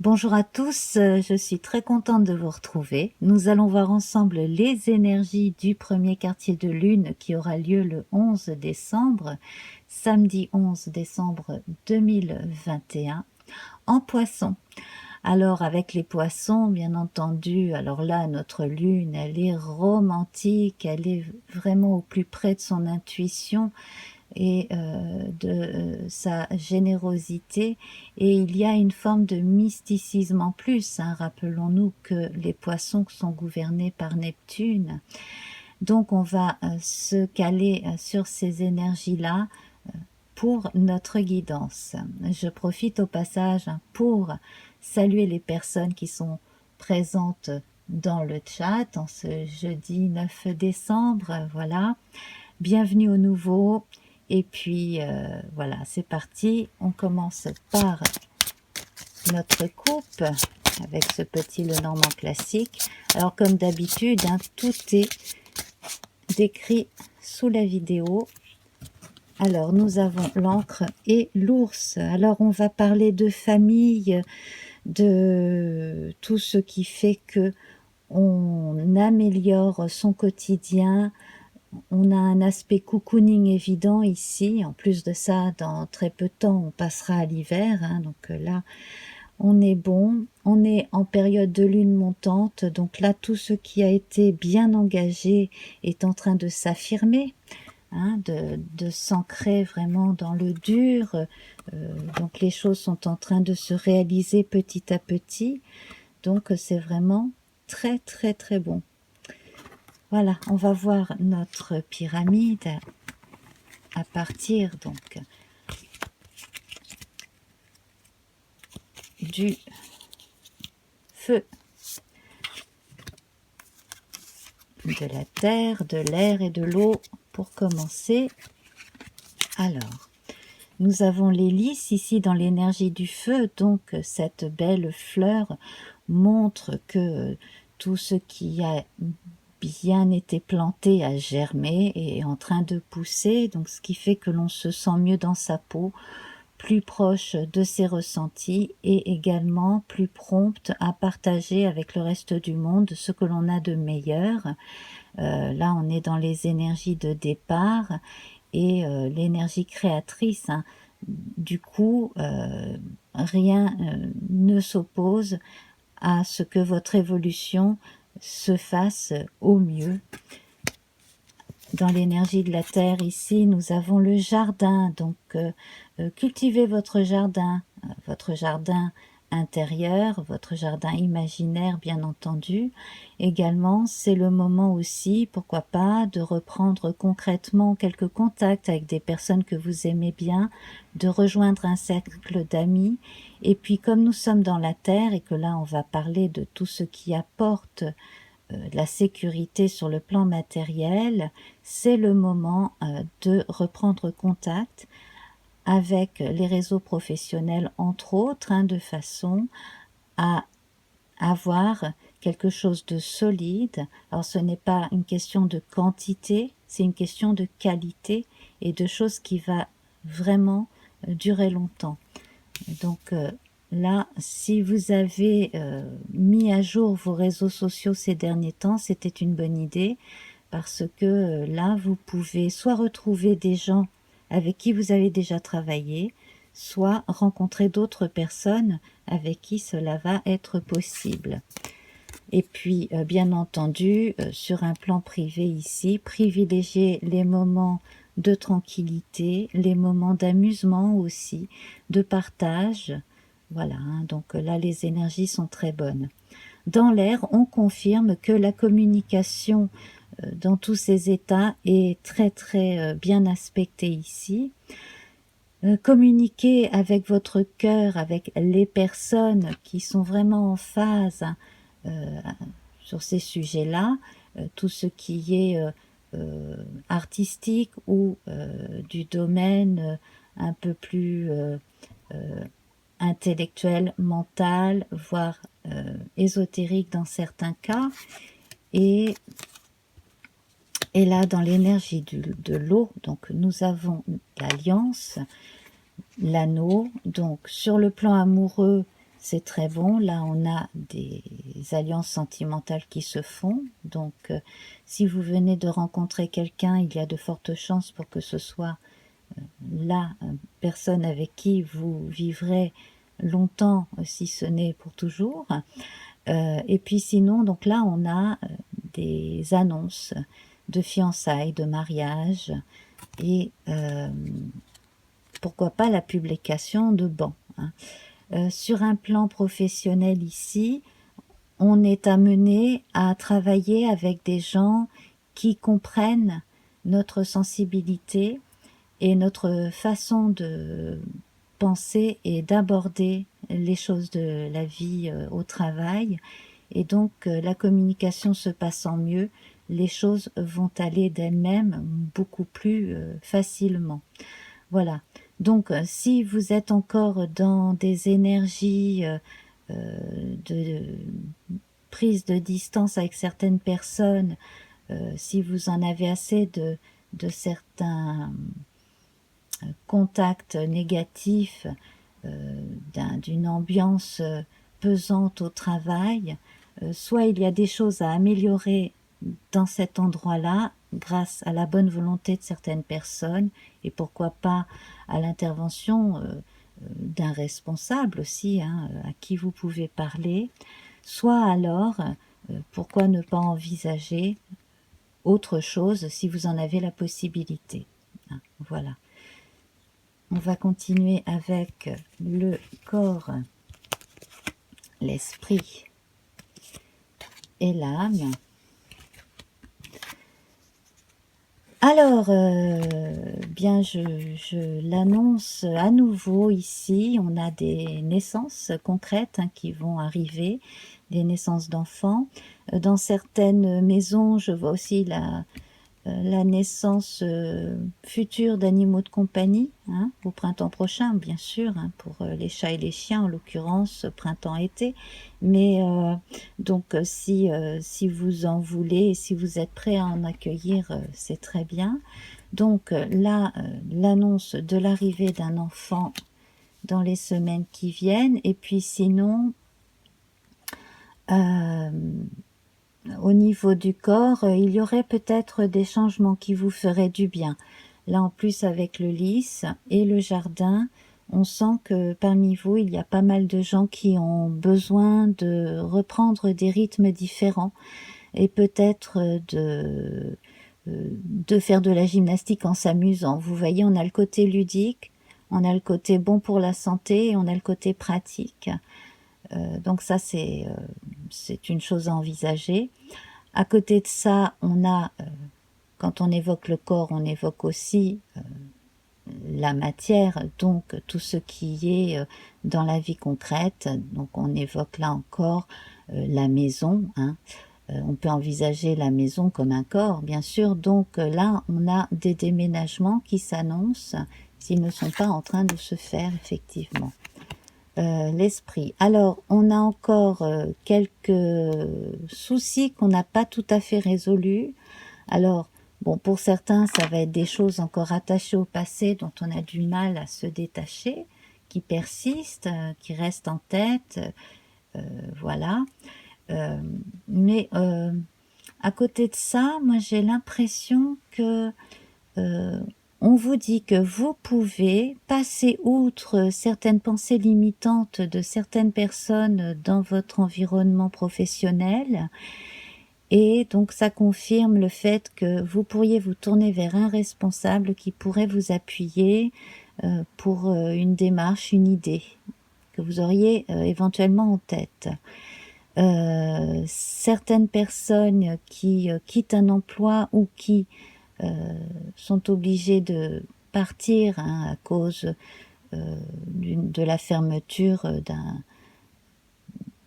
Bonjour à tous, je suis très contente de vous retrouver. Nous allons voir ensemble les énergies du premier quartier de lune qui aura lieu le 11 décembre, samedi 11 décembre 2021, en Poisson. Alors avec les Poissons, bien entendu, alors là notre lune, elle est romantique, elle est vraiment au plus près de son intuition et de sa générosité, et il y a une forme de mysticisme en plus, hein. Rappelons-nous que les poissons sont gouvernés par Neptune, donc on va se caler sur ces énergies-là pour notre guidance. Je profite au passage pour saluer les personnes qui sont présentes dans le chat en ce jeudi 9 décembre, voilà. Bienvenue aux nouveaux. Et puis voilà, c'est parti. On commence par notre coupe avec ce petit Lenormand classique. Alors comme d'habitude, hein, tout est décrit sous la vidéo. Alors nous avons l'encre et l'ours. Alors on va parler de famille, de tout ce qui fait que on améliore son quotidien. On a un aspect cocooning évident ici. En plus de ça, dans très peu de temps, on passera à l'hiver, hein, donc là, on est bon. On est en période de lune montante, donc là, tout ce qui a été bien engagé est en train de s'affirmer, hein, de s'ancrer vraiment dans le dur. Donc les choses sont en train de se réaliser petit à petit. Donc c'est vraiment très très très bon. Voilà, on va voir notre pyramide à partir donc du feu, de la terre, de l'air et de l'eau pour commencer. Alors, nous avons les lys ici dans l'énergie du feu, donc cette belle fleur montre que tout ce qui a bien été planté a germé et est en train de pousser, donc ce qui fait que l'on se sent mieux dans sa peau, plus proche de ses ressentis et également plus prompte à partager avec le reste du monde ce que l'on a de meilleur. Là on est dans les énergies de départ et l'énergie créatrice, hein. Du coup rien ne s'oppose à ce que votre évolution se fasse au mieux. Dans l'énergie de la terre ici, nous avons le jardin, donc cultivez votre jardin intérieur, votre jardin imaginaire bien entendu. Également, c'est le moment aussi, pourquoi pas, de reprendre concrètement quelques contacts avec des personnes que vous aimez bien, de rejoindre un cercle d'amis. Et puis comme nous sommes dans la terre et que là on va parler de tout ce qui apporte la sécurité sur le plan matériel, c'est le moment de reprendre contact avec les réseaux professionnels, entre autres, hein, de façon à avoir quelque chose de solide. Alors ce n'est pas une question de quantité, c'est une question de qualité et de choses qui va vraiment durer longtemps. Donc là, si vous avez mis à jour vos réseaux sociaux ces derniers temps, c'était une bonne idée parce que là, vous pouvez soit retrouver des gens avec qui vous avez déjà travaillé, soit rencontrer d'autres personnes avec qui cela va être possible. Et puis, bien entendu, sur un plan privé ici, privilégiez les moments de tranquillité, les moments d'amusement aussi, de partage. Voilà, hein, donc là, les énergies sont très bonnes. Dans l'air, on confirme que la communication dans tous ces états est très très bien aspectée ici. Communiquez avec votre cœur, avec les personnes qui sont vraiment en phase, hein, sur ces sujets-là, tout ce qui est artistique ou du domaine un peu plus intellectuel, mental, voire ésotérique dans certains cas. Et là, dans l'énergie de l'eau, donc nous avons l'alliance, l'anneau. Donc sur le plan amoureux, c'est très bon. Là, on a des alliances sentimentales qui se font. Donc, si vous venez de rencontrer quelqu'un, il y a de fortes chances pour que ce soit la personne avec qui vous vivrez longtemps, si ce n'est pour toujours. Et puis sinon, donc là, on a des annonces de fiançailles, de mariage, et pourquoi pas la publication de bans. Sur un plan professionnel ici, on est amené à travailler avec des gens qui comprennent notre sensibilité et notre façon de penser et d'aborder les choses de la vie au travail. Et donc, la communication se passant mieux, les choses vont aller d'elles-mêmes beaucoup plus facilement. Voilà. Donc, si vous êtes encore dans des énergies de prise de distance avec certaines personnes, si vous en avez assez de certains contacts négatifs, d'une ambiance pesante au travail, soit il y a des choses à améliorer dans cet endroit-là grâce à la bonne volonté de certaines personnes et pourquoi pas à l'intervention d'un responsable aussi, à qui vous pouvez parler, soit alors pourquoi ne pas envisager autre chose si vous en avez la possibilité. Voilà. On va continuer avec le corps, l'esprit et l'âme. Alors, bien, je l'annonce à nouveau ici. On a des naissances concrètes qui vont arriver, des naissances d'enfants. Dans certaines maisons, je vois aussi la naissance future d'animaux de compagnie, au printemps prochain, bien sûr, pour les chats et les chiens, en l'occurrence, printemps-été. Mais donc, si vous en voulez et si vous êtes prêt à en accueillir, c'est très bien. Donc là, l'annonce de l'arrivée d'un enfant dans les semaines qui viennent, et puis sinon, au niveau du corps, il y aurait peut-être des changements qui vous feraient du bien. Là, en plus, avec le lys et le jardin, on sent que parmi vous, il y a pas mal de gens qui ont besoin de reprendre des rythmes différents et peut-être de faire de la gymnastique en s'amusant. Vous voyez, on a le côté ludique, on a le côté bon pour la santé et on a le côté pratique. Donc ça, c'est une chose à envisager. À côté de ça, on a, quand on évoque le corps, on évoque aussi la matière, donc tout ce qui est dans la vie concrète. Donc on évoque là encore la maison. On peut envisager la maison comme un corps, bien sûr. Donc là, on a des déménagements qui s'annoncent s'ils ne sont pas en train de se faire, effectivement. L'esprit. Alors, on a encore quelques soucis qu'on n'a pas tout à fait résolus. Alors, bon, pour certains, ça va être des choses encore attachées au passé dont on a du mal à se détacher, qui persistent, qui restent en tête, voilà. Mais à côté de ça, moi j'ai l'impression que on vous dit que vous pouvez passer outre certaines pensées limitantes de certaines personnes dans votre environnement professionnel, et donc ça confirme le fait que vous pourriez vous tourner vers un responsable qui pourrait vous appuyer pour une démarche, une idée que vous auriez éventuellement en tête. Certaines personnes qui quittent un emploi ou qui sont obligés de partir à cause de la fermeture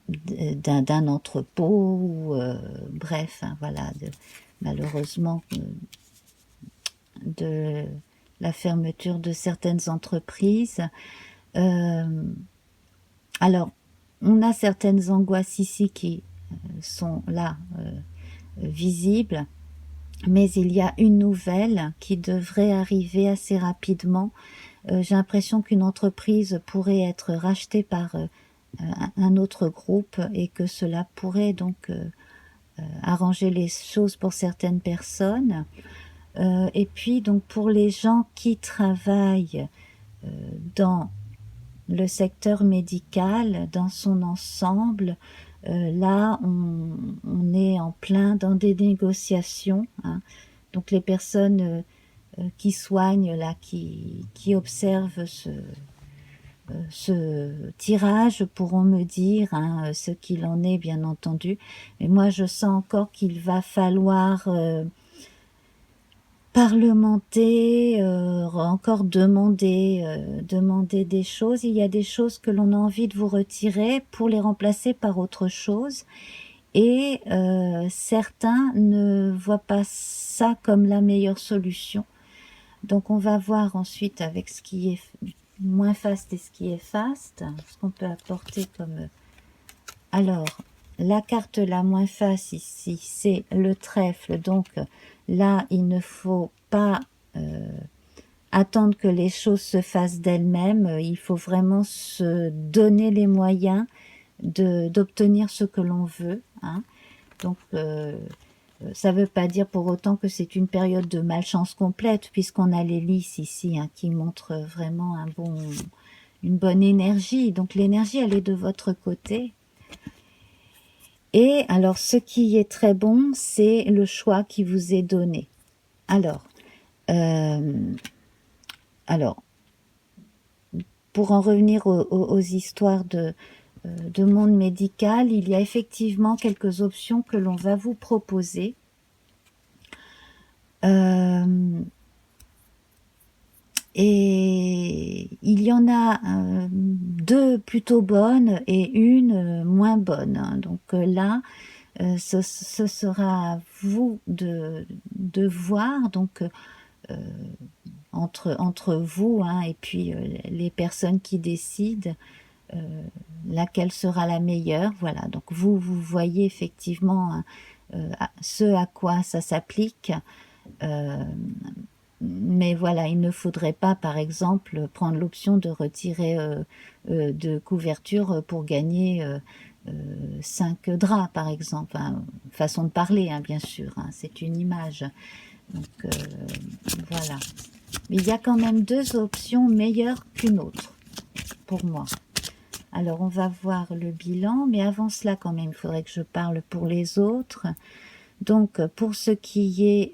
d'un entrepôt ou bref, voilà, malheureusement de la fermeture de certaines entreprises. Alors, on a certaines angoisses ici qui sont là visibles, mais il y a une nouvelle qui devrait arriver assez rapidement. J'ai l'impression qu'une entreprise pourrait être rachetée par un autre groupe et que cela pourrait donc arranger les choses pour certaines personnes. Et puis donc pour les gens qui travaillent dans le secteur médical dans son ensemble, là on est en plein dans des négociations, hein. Donc les personnes qui soignent, là, qui observent ce tirage pourront me dire, hein, ce qu'il en est, bien entendu. Mais moi je sens encore qu'il va falloir parlementer, encore demander des choses. Il y a des choses que l'on a envie de vous retirer pour les remplacer par autre chose. Et certains ne voient pas ça comme la meilleure solution. Donc on va voir ensuite avec ce qui est moins faste et ce qui est faste, ce qu'on peut apporter comme... Alors, la carte la moins faste ici, c'est le trèfle. Donc là, il ne faut pas attendre que les choses se fassent d'elles-mêmes. Il faut vraiment se donner les moyens d'obtenir ce que l'on veut, hein. Donc, ça ne veut pas dire pour autant que c'est une période de malchance complète, puisqu'on a les lys ici, hein, qui montrent vraiment une bonne énergie. Donc l'énergie, elle est de votre côté. Et alors, ce qui est très bon, c'est le choix qui vous est donné. Alors, pour en revenir aux histoires de monde médical, il y a effectivement quelques options que l'on va vous proposer. Et il y en a deux plutôt bonnes et une moins bonne, hein. Donc là, ce sera à vous de voir, donc entre vous, hein, et puis les personnes qui décident laquelle sera la meilleure. Voilà, donc vous voyez effectivement ce à quoi ça s'applique. Mais voilà, il ne faudrait pas, par exemple, prendre l'option de retirer de couverture pour gagner 5 draps, par exemple. Hein, façon de parler, hein, bien sûr, hein, c'est une image. Donc voilà. Mais il y a quand même deux options meilleures qu'une autre, pour moi. Alors, on va voir le bilan, mais avant cela, quand même, il faudrait que je parle pour les autres. Donc, pour ce qui est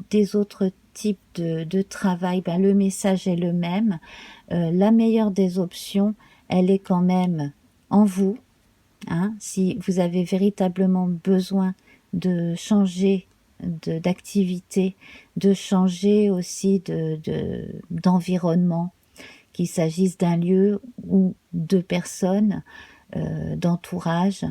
des autres types de travail, ben, le message est le même. La meilleure des options, elle est quand même en vous, hein. Si vous avez véritablement besoin de changer d'activité, de changer aussi d'environnement, qu'il s'agisse d'un lieu ou de personnes, d'entourage,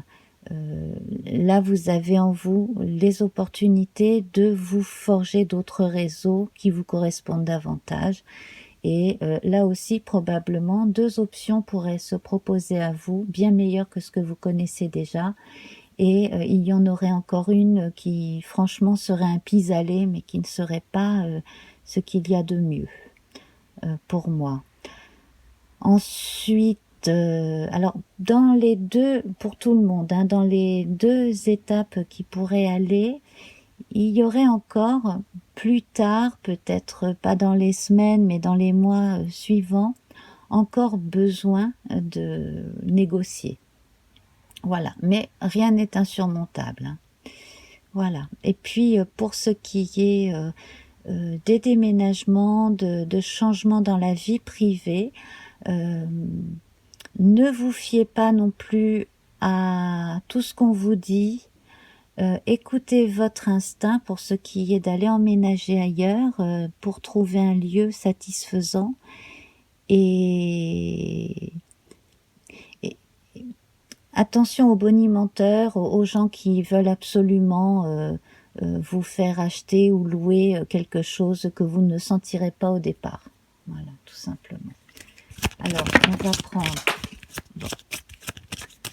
là vous avez en vous les opportunités de vous forger d'autres réseaux qui vous correspondent davantage. Et là aussi, probablement, deux options pourraient se proposer à vous, bien meilleures que ce que vous connaissez déjà. Et il y en aurait encore une qui, franchement, serait un pis-aller, mais qui ne serait pas ce qu'il y a de mieux pour moi. Ensuite, alors, dans les deux, pour tout le monde, hein, dans les deux étapes qui pourraient aller, il y aurait encore plus tard, peut-être pas dans les semaines, mais dans les mois suivants, encore besoin de négocier. Voilà, mais rien n'est insurmontable, hein. Voilà. Et puis, pour ce qui est des déménagements, de changements dans la vie privée, ne vous fiez pas non plus à tout ce qu'on vous dit. Écoutez votre instinct pour ce qui est d'aller emménager ailleurs, pour trouver un lieu satisfaisant. Et attention aux bonimenteurs, aux gens qui veulent absolument vous faire acheter ou louer quelque chose que vous ne sentirez pas au départ. Voilà, tout simplement. Alors, on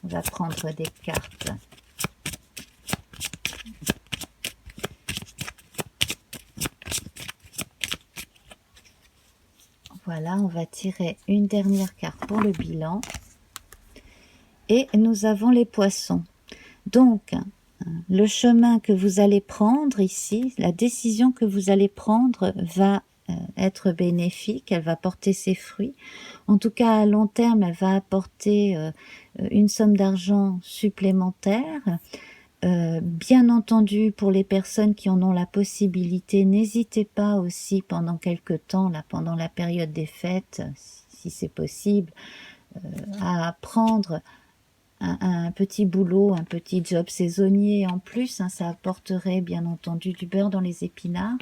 va prendre des cartes. Voilà, on va tirer une dernière carte pour le bilan. et nous avons les poissons. Donc, le chemin que vous allez prendre ici, la décision que vous allez prendre va être bénéfique, elle va porter ses fruits. En tout cas, à long terme, elle va apporter une somme d'argent supplémentaire. Bien entendu, pour les personnes qui en ont la possibilité, n'hésitez pas aussi pendant quelque temps, là, pendant la période des fêtes, si c'est possible, à prendre un petit boulot, un petit job saisonnier en plus, hein, ça apporterait bien entendu du beurre dans les épinards.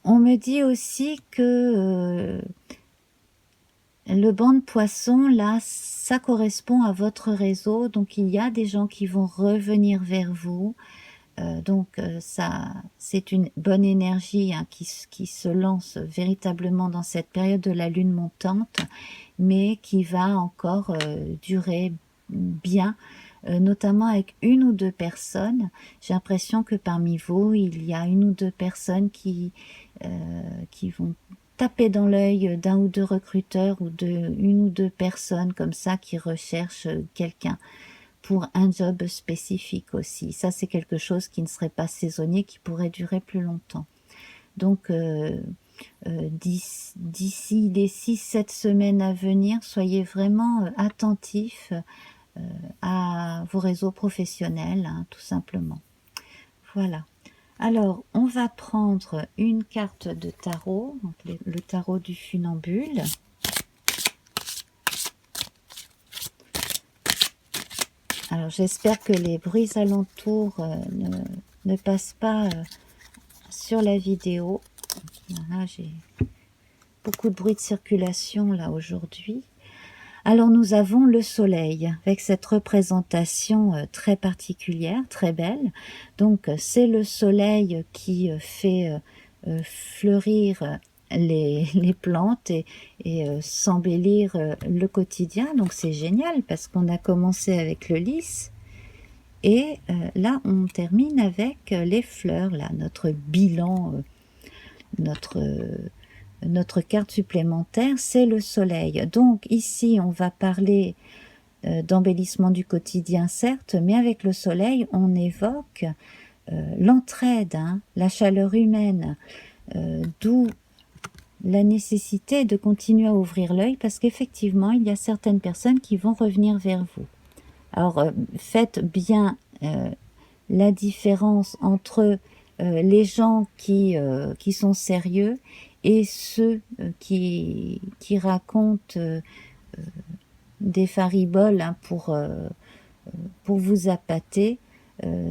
On me dit aussi que le banc de poissons, là, ça correspond à votre réseau, donc il y a des gens qui vont revenir vers vous. Donc ça, c'est une bonne énergie hein, qui se lance véritablement dans cette période de la lune montante, mais qui va encore durer bien, notamment avec une ou deux personnes. J'ai l'impression que parmi vous, il y a une ou deux personnes qui vont taper dans l'œil d'un ou deux recruteurs ou une ou deux personnes comme ça qui recherchent quelqu'un pour un job spécifique aussi. Ça, c'est quelque chose qui ne serait pas saisonnier, qui pourrait durer plus longtemps. Donc, d'ici les 6-7 semaines à venir, soyez vraiment attentifs à vos réseaux professionnels, hein, tout simplement. Voilà. Alors, on va prendre une carte de tarot, donc le tarot du funambule. Alors, j'espère que les bruits alentours ne passent pas sur la vidéo. Voilà, j'ai beaucoup de bruit de circulation là aujourd'hui. Alors, nous avons le soleil avec cette représentation très particulière, très belle. Donc, c'est le soleil qui fait fleurir les plantes et s'embellir le quotidien. Donc, c'est génial parce qu'on a commencé avec le lys. Et là, on termine avec les fleurs, là, notre bilan, notre carte supplémentaire, c'est le soleil. Donc ici, on va parler d'embellissement du quotidien, certes, mais avec le soleil, on évoque l'entraide, hein, la chaleur humaine, d'où la nécessité de continuer à ouvrir l'œil, parce qu'effectivement, il y a certaines personnes qui vont revenir vers vous. Alors, faites bien la différence entre les gens qui sont sérieux et ceux qui racontent des fariboles hein, pour vous appâter.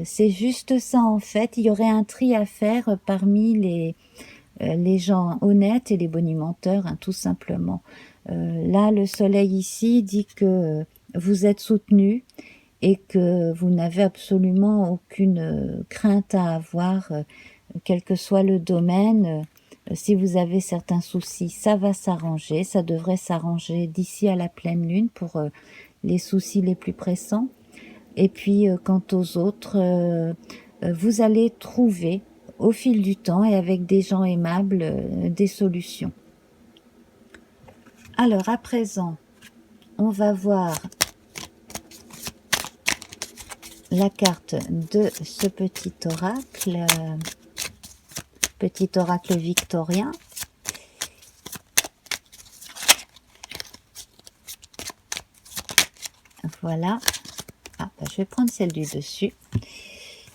C'est juste ça en fait. Il y aurait un tri à faire parmi les gens honnêtes et les bonimenteurs, hein, tout simplement. Là, le soleil ici dit que vous êtes soutenu et que vous n'avez absolument aucune crainte à avoir, quel que soit le domaine. Si vous avez certains soucis, ça va s'arranger, ça devrait s'arranger d'ici à la pleine lune pour les soucis les plus pressants. Et puis, quant aux autres, vous allez trouver au fil du temps et avec des gens aimables des solutions. Alors, à présent, on va voir la carte de ce petit oracle victorien. Voilà. Ah, bah, je vais prendre celle du dessus.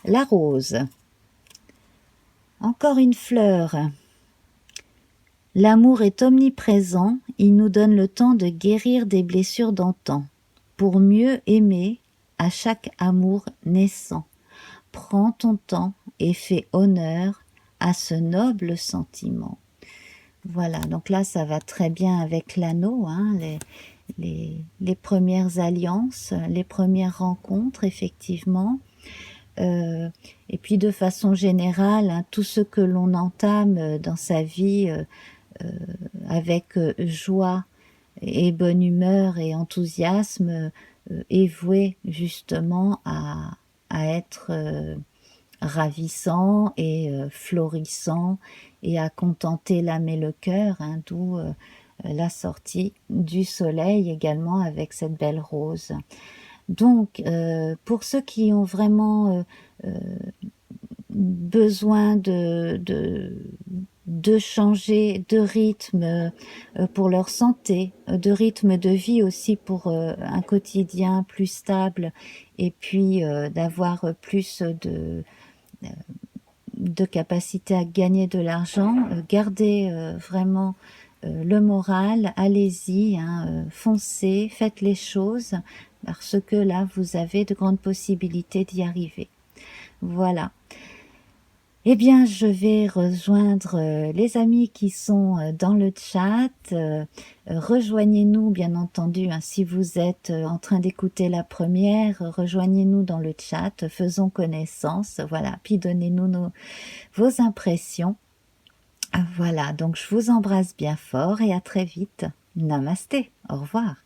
La rose. Encore une fleur. L'amour est omniprésent, il nous donne le temps de guérir des blessures d'antan, pour mieux aimer à chaque amour naissant. Prends ton temps et fais honneur à ce noble sentiment. Voilà, donc là ça va très bien avec l'anneau, hein, les premières alliances, les premières rencontres effectivement. Et puis de façon générale, hein, tout ce que l'on entame dans sa vie avec joie et bonne humeur et enthousiasme est voué justement à être ravissant et florissant et à contenter l'âme et le cœur, hein, d'où la sortie du soleil également avec cette belle rose. Donc, pour ceux qui ont vraiment besoin de changer de rythme pour leur santé, de rythme de vie aussi pour un quotidien plus stable et puis d'avoir plus de capacité à gagner de l'argent, gardez vraiment le moral, allez-y, hein, foncez, faites les choses, parce que là, vous avez de grandes possibilités d'y arriver. Voilà. Eh bien, je vais rejoindre les amis qui sont dans le chat. Rejoignez-nous, bien entendu, hein, si vous êtes en train d'écouter la première, rejoignez-nous dans le chat, faisons connaissance, voilà, puis donnez-nous vos impressions. Voilà, donc je vous embrasse bien fort et à très vite. Namasté, au revoir.